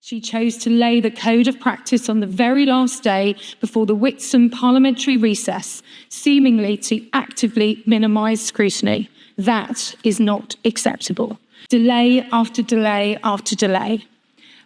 She chose to lay the code of practice on the very last day before the Whitsun parliamentary recess, seemingly to actively minimise scrutiny. That is not acceptable. Delay after delay after delay.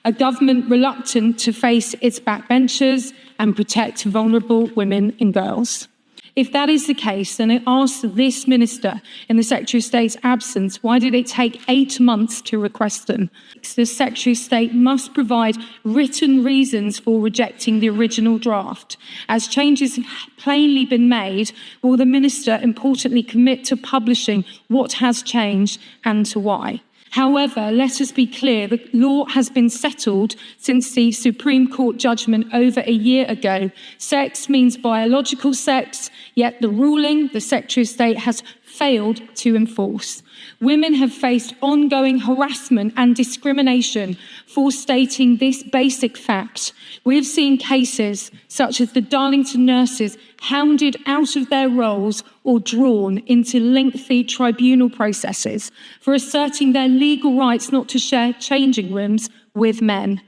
A government reluctant to face its backbenchers and protect vulnerable women and girls. If that is the case, then I ask this minister in the Secretary of State's absence, why did it take 8 months to request them? The Secretary of State must provide written reasons for rejecting the original draft. As changes have plainly been made, will the minister importantly commit to publishing what has changed and to why? However, let us be clear, the law has been settled since the Supreme Court judgment over a year ago. Sex means biological sex, yet the ruling the Secretary of State has failed to enforce. Women have faced ongoing harassment and discrimination for stating this basic fact. We've seen cases such as the Darlington nurses hounded out of their roles or drawn into lengthy tribunal processes for asserting their legal rights not to share changing rooms with men.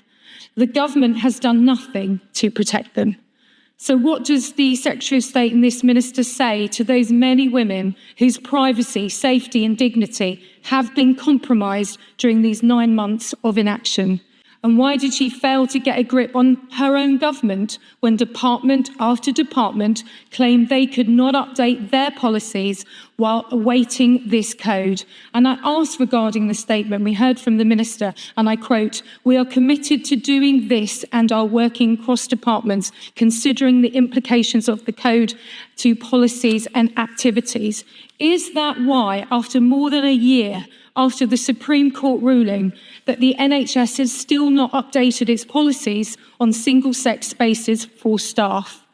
The government has done nothing to protect them. So what does the Secretary of State and this minister say to those many women whose privacy, safety and dignity have been compromised during these 9 months of inaction? And why did she fail to get a grip on her own government when department after department claimed they could not update their policies while awaiting this code? And I asked regarding the statement we heard from the minister, and I quote, "We are committed to doing this and are working cross departments, considering the implications of the code to policies and activities." Is that why, after more than a year, after the Supreme Court ruling, that the NHS has still not updated its policies on single-sex spaces for staff?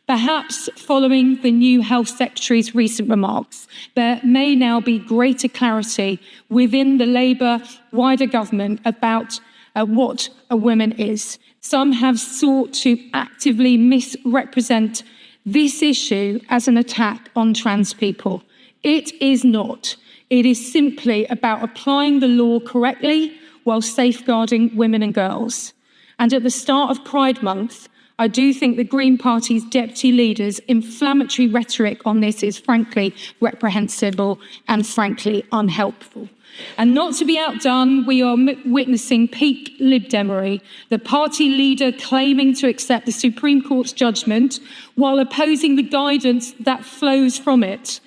Perhaps following the new Health Secretary's recent remarks, there may now be greater clarity within the Labour wider government about what a woman is. Some have sought to actively misrepresent this issue as an attack on trans people. It is not. It is simply about applying the law correctly while safeguarding women and girls. And at the start of Pride Month, I do think the Green Party's deputy leader's inflammatory rhetoric on this is frankly reprehensible and frankly unhelpful. And not to be outdone, we are witnessing peak Lib Demery, the party leader claiming to accept the Supreme Court's judgment while opposing the guidance that flows from it.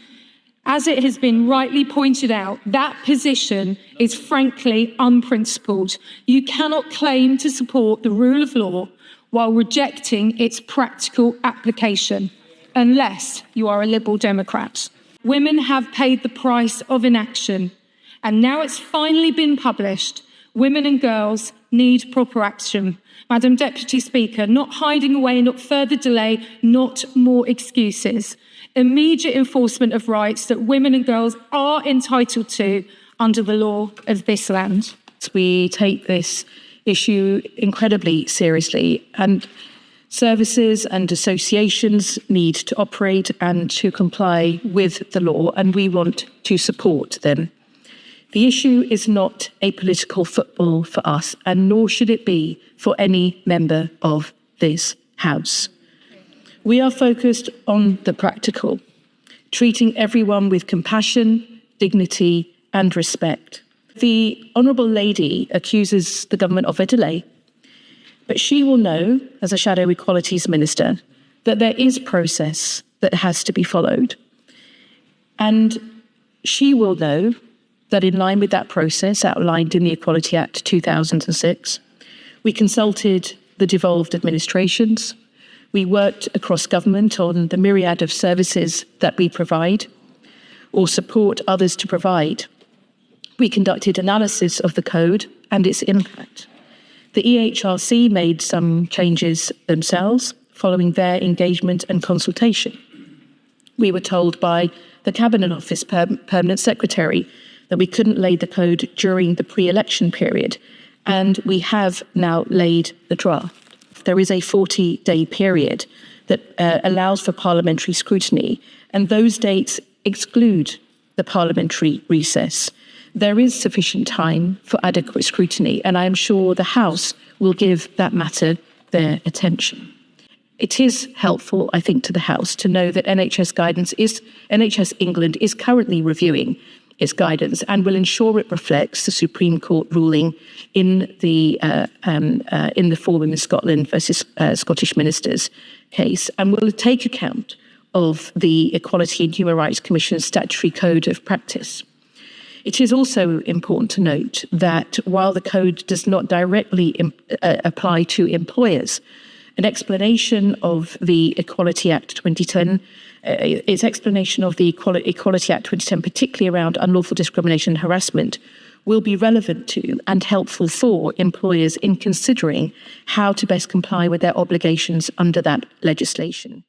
As it has been rightly pointed out, that position is frankly unprincipled. You cannot claim to support the rule of law while rejecting its practical application, unless you are a Liberal Democrat. Women have paid the price of inaction, and now it's finally been published. Women and girls need proper action. Madam Deputy Speaker, not hiding away, not further delay, not more excuses. Immediate enforcement of rights that women and girls are entitled to under the law of this land. We take this issue incredibly seriously, and services and associations need to operate and to comply with the law, and we want to support them. The issue is not a political football for us, and nor should it be for any member of this House. We are focused on the practical, treating everyone with compassion, dignity, and respect. The Honourable Lady accuses the government of a delay, but she will know, as a Shadow Equalities Minister, that there is process that has to be followed. And she will know that in line with that process outlined in the Equality Act 2006, we consulted the devolved administrations. We worked across government on the myriad of services that we provide or support others to provide. We conducted analysis of the code and its impact. The EHRC made some changes themselves following their engagement and consultation. We were told by the Cabinet Office Permanent Secretary that we couldn't lay the code during the pre-election period, and we have now laid the draft. There is a 40-day period that allows for parliamentary scrutiny, and those dates exclude the parliamentary recess. There is sufficient time for adequate scrutiny, and I am sure the House will give that matter their attention. It is helpful, I think, to the House to know that NHS England is currently reviewing its guidance and will ensure it reflects the Supreme Court ruling in the For Women Scotland versus Scottish Ministers case, and will take account of the Equality and Human Rights Commission's statutory code of practice. It is also important to note that while the code does not directly apply to employers, an explanation of the Equality Act 2010, its explanation of the Equality Act 2010, particularly around unlawful discrimination and harassment, will be relevant to and helpful for employers in considering how to best comply with their obligations under that legislation.